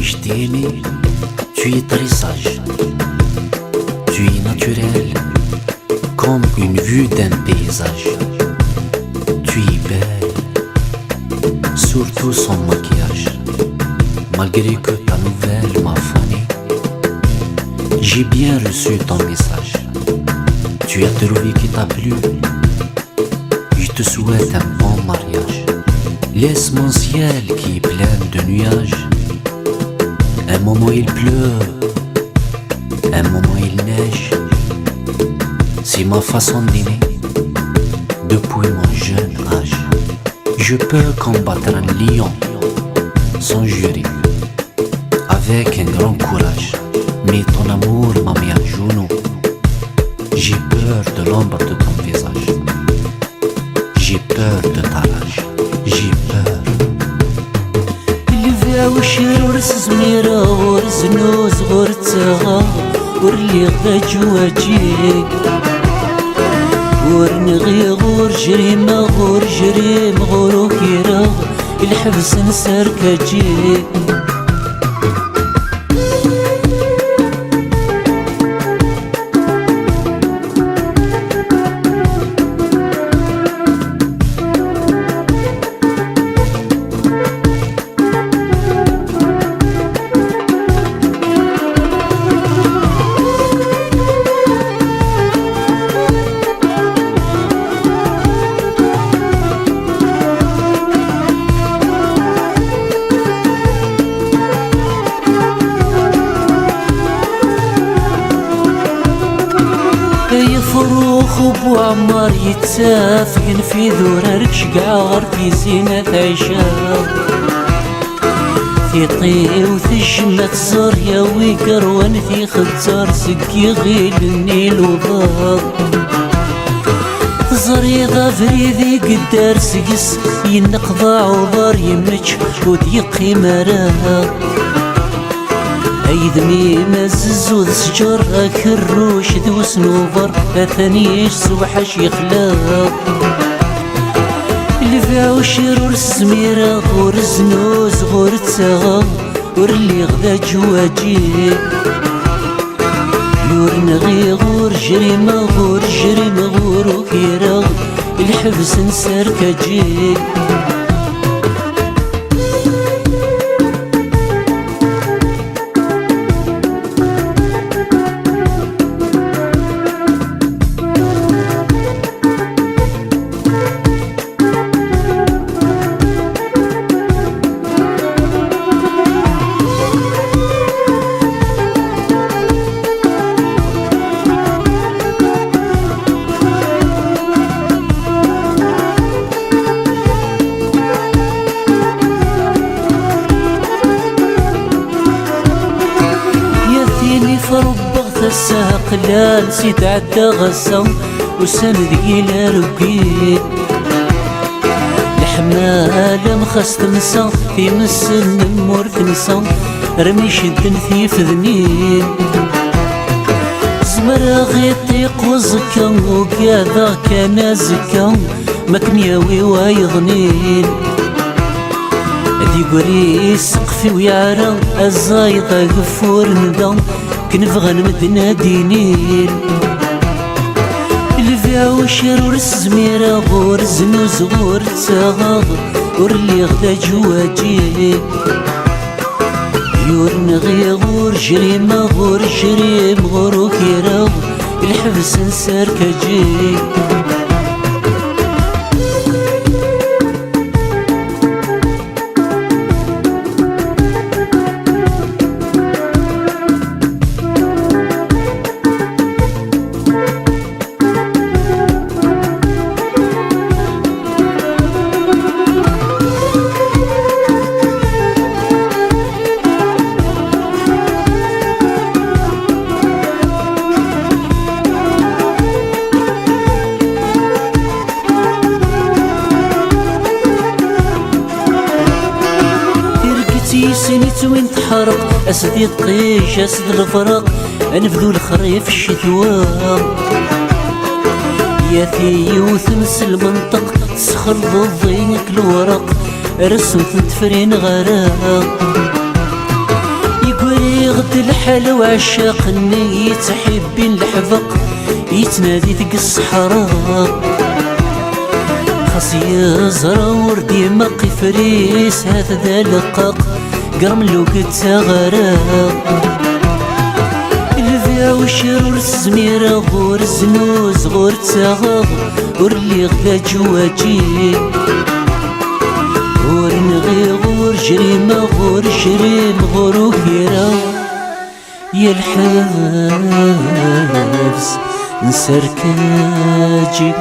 Je t'ai aimé, tu es très sage, tu es naturel, comme une vue d'un paysage. Tu es belle, surtout sans maquillage. Malgré que ta nouvelle m'a fané, j'ai bien reçu ton message. Tu as trouvé qui t'a plu, je te souhaite un bon mariage. Laisse mon ciel qui est plein de nuages. Un moment il pleut, un moment il neige. C'est ma façon d'aimer depuis mon jeune âge. Je peux combattre un lion sans jurer, avec un grand courage. Mais ton amour m'a mis à genoux. J'ai peur de l'ombre de ton visage. J'ai peur de ta rage. J'ai peur. الفا وشير ورس زميرة ورس نوز غورتها ورلي غدا جواجيك ورنغي غور جريمة غور جريم غورو كيرا الحبس نسارك جيك فروخ وبو عمار يتسافين في ذورارك شقعار في زينة عيشة في طي وثجمة زريا ويقروان في خزار سكي غيل النيل وضاق زريضة فريدي قدار سقس ينقضى عوضار يمج وديقي مراق أيدمي مزز وذسجر أكروش ذو سنوبر أثنيش سوحش يخلاق اللي فيها وشير ورسميرة غور زنوز غور تساغا ورلي غدا جواجيك يورنغي غور جريمة غور جريمة غور وكيرا الحبس نسارك جيك فربغت الساق لا نسيت عدى غصة وسند إلى ربي الحمالة مخاس تنسى في مسن نمور تنسى رمي شدن في فذنين زمرا غيطيق وزكا وكذا كان زكا مكنياوي وايضنين دي قري سقفي ويعرى الزايطة غفور ندم كنبغى نمدنا دينين اللي فيها وشير ورس زميرة غور زنوز غور تساغاغ ورلي غدا جواجيك يورنغي غور جريمة غور جريم غور وكيرا الحبس نسارك جيك سنيت وين تحرق أسدي الطيش أسد الفرق أنفذو الخريف الشتوى يا ثيوث نس المنطق تسخر ضينك الورق رسمت تفرين غراق الحال وعشاقني يتحبين الحفق يتنادي ذيك الصحراء خاص يزرى وردي ما قفريس هذا ذا لقاق قرم لو كنت غراق الفيا وشرور الزميرة غور الزنوز غور تساغ غور اللي غدا جواجي غور نغي غور جريمة غور جريم غور وكيرا يا الحبس نسركاجي